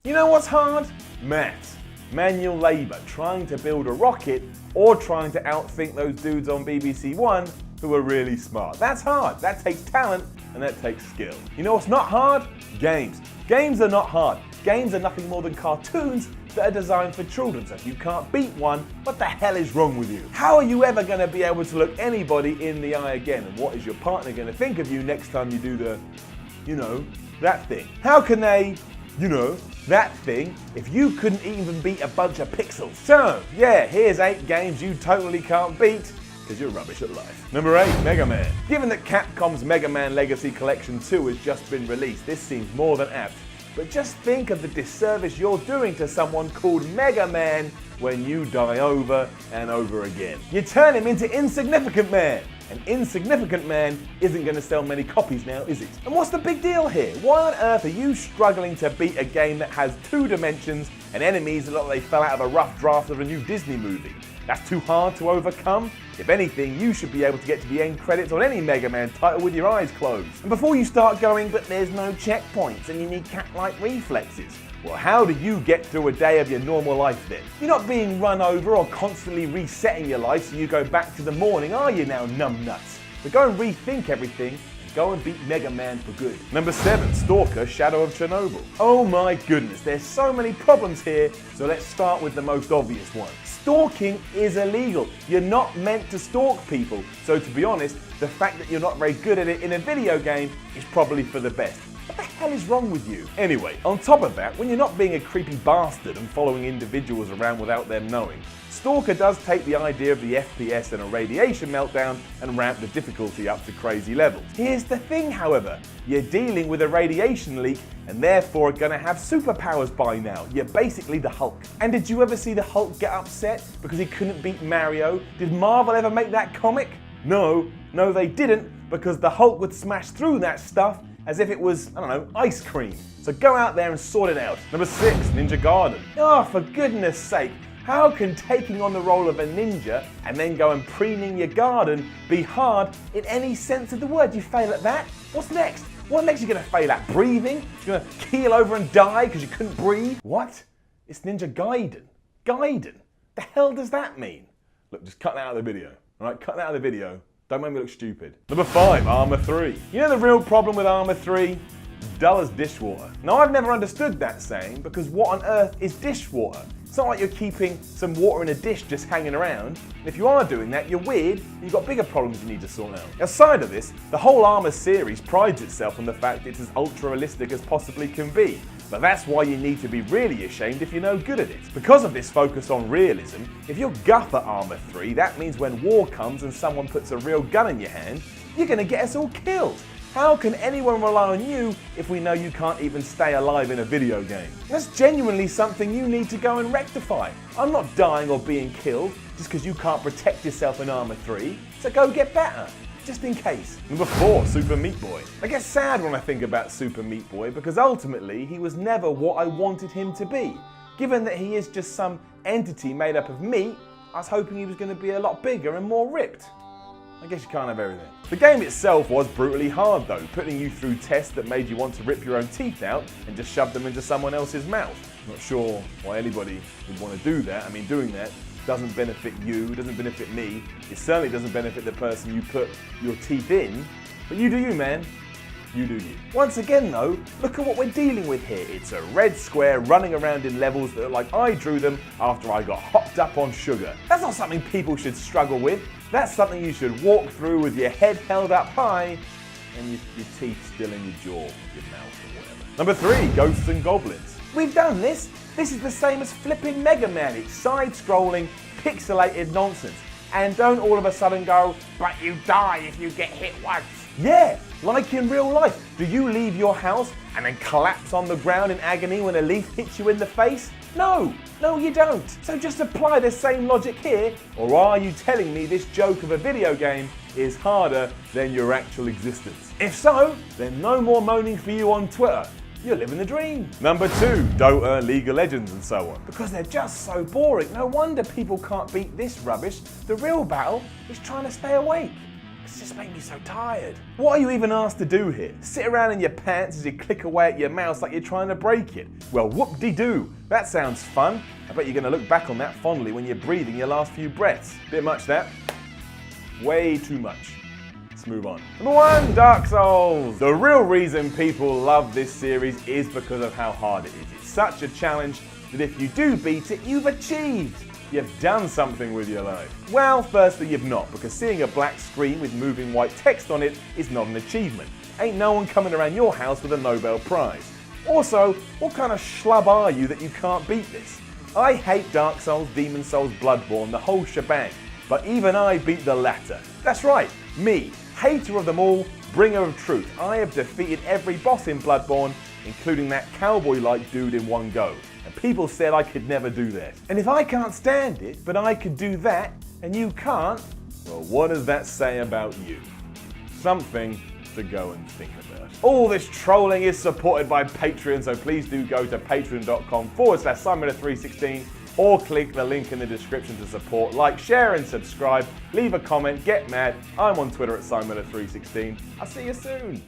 You know what's hard? Maths. Manual labour, trying to build a rocket or trying to outthink those dudes on BBC One who are really smart. That's hard. That takes talent and that takes skill. You know what's not hard? Games. Games are not hard. Games are nothing more than cartoons that are designed for children. So if you can't beat one, what the hell is wrong with you? How are you ever going to be able to look anybody in the eye again? And what is your partner going to think of you next time you do the, that thing? How can they, that thing, if you couldn't even beat a bunch of pixels? So, yeah, here's 8 games you totally can't beat because you're rubbish at life. Number 8, Mega Man. Given that Capcom's Mega Man Legacy Collection 2 has just been released, this seems more than apt. But just think of the disservice you're doing to someone called Mega Man when you die over and over again. You turn him into Insignificant Man. And Insignificant Man isn't going to sell many copies now, is it? And what's the big deal here? Why on earth are you struggling to beat a game that has 2 dimensions and enemies that look like they fell out of a rough draft of a new Disney movie? That's too hard to overcome? If anything, you should be able to get to the end credits on any Mega Man title with your eyes closed. And before you start going, but there's no checkpoints and you need cat-like reflexes. Well, how do you get through a day of your normal life then? You're not being run over or constantly resetting your life so you go back to the morning, are you now, numbnuts? So go and rethink everything and go and beat Mega Man for good. Number 7, Stalker, Shadow of Chernobyl. Oh my goodness, there's so many problems here, so let's start with the most obvious one. Stalking is illegal. You're not meant to stalk people. So to be honest, the fact that you're not very good at it in a video game is probably for the best. What the hell is wrong with you? Anyway, on top of that, when you're not being a creepy bastard and following individuals around without them knowing, Stalker does take the idea of the FPS and a radiation meltdown and ramp the difficulty up to crazy levels. Here's the thing, however, you're dealing with a radiation leak and therefore are gonna have superpowers by now. You're basically the Hulk. And did you ever see the Hulk get upset because he couldn't beat Mario? Did Marvel ever make that comic? No, they didn't, because the Hulk would smash through that stuff as if it was, ice cream. So go out there and sort it out. Number 6, Ninja Gaiden. Oh, for goodness sake, how can taking on the role of a ninja and then go and preening your garden be hard in any sense of the word? You fail at that? What's next? What next are you gonna fail at? Breathing? You're gonna keel over and die because you couldn't breathe? What? It's Ninja Gaiden. Gaiden? The hell does that mean? Look, just cut that out of the video. All right, cut that out of the video. Don't make me look stupid. Number 5, ARMA 3. You know the real problem with ARMA 3? Dull as dishwater. Now I've never understood that saying because what on earth is dishwater? It's not like you're keeping some water in a dish just hanging around. And if you are doing that, you're weird and you've got bigger problems you need to sort out. Aside of this, the whole ARMA series prides itself on the fact it's as ultra realistic as possibly can be. But that's why you need to be really ashamed if you're no good at it. Because of this focus on realism, if you're guff at ARMA 3, that means when war comes and someone puts a real gun in your hand, you're gonna get us all killed. How can anyone rely on you if we know you can't even stay alive in a video game? That's genuinely something you need to go and rectify. I'm not dying or being killed just because you can't protect yourself in ARMA 3, so go get better. Just in case. Number 4, Super Meat Boy. I get sad when I think about Super Meat Boy because ultimately he was never what I wanted him to be. Given that he is just some entity made up of meat, I was hoping he was going to be a lot bigger and more ripped. I guess you can't have everything. The game itself was brutally hard though, putting you through tests that made you want to rip your own teeth out and just shove them into someone else's mouth. Not sure why anybody would want to do that. I mean, doing that doesn't benefit you, doesn't benefit me. It certainly doesn't benefit the person you put your teeth in. But you do you, man. You do you. Once again though, look at what we're dealing with here. It's a red square running around in levels that look like I drew them after I got hopped up on sugar. That's not something people should struggle with. That's something you should walk through with your head held up high and your teeth still in your jaw, your mouth or whatever. Number 3, Ghosts and Goblins. We've done this. This is the same as flipping Mega Man. It's side-scrolling, pixelated nonsense. And don't all of a sudden go, but you die if you get hit once. Yeah, like in real life. Do you leave your house and then collapse on the ground in agony when a leaf hits you in the face? No, you don't. So just apply the same logic here, or are you telling me this joke of a video game is harder than your actual existence? If so, then no more moaning for you on Twitter. You're living the dream. Number 2, DOTA, League of Legends and so on. Because they're just so boring. No wonder people can't beat this rubbish. The real battle is trying to stay awake. It's just making me so tired. What are you even asked to do here? Sit around in your pants as you click away at your mouse like you're trying to break it? Well, whoop-de-doo. That sounds fun. I bet you're going to look back on that fondly when you're breathing your last few breaths. Bit much that. Way too much. Let's move on. Number 1, Dark Souls. The real reason people love this series is because of how hard it is. It's such a challenge that if you do beat it, you've achieved. You've done something with your life. Well, firstly, you've not, because seeing a black screen with moving white text on it is not an achievement. Ain't no one coming around your house with a Nobel Prize. Also, what kind of schlub are you that you can't beat this? I hate Dark Souls, Demon Souls, Bloodborne, the whole shebang, but even I beat the latter. That's right, me, hater of them all, bringer of truth. I have defeated every boss in Bloodborne, including that cowboy-like dude in one go. And people said I could never do that. And if I can't stand it, but I could do that, and you can't, well, what does that say about you? Something to go and think about. All this trolling is supported by Patreon, so please do go to patreon.com/SimonMiller316 or click the link in the description to support. Like, share, and subscribe. Leave a comment, get mad. I'm on Twitter at SimonMiller316. I'll see you soon.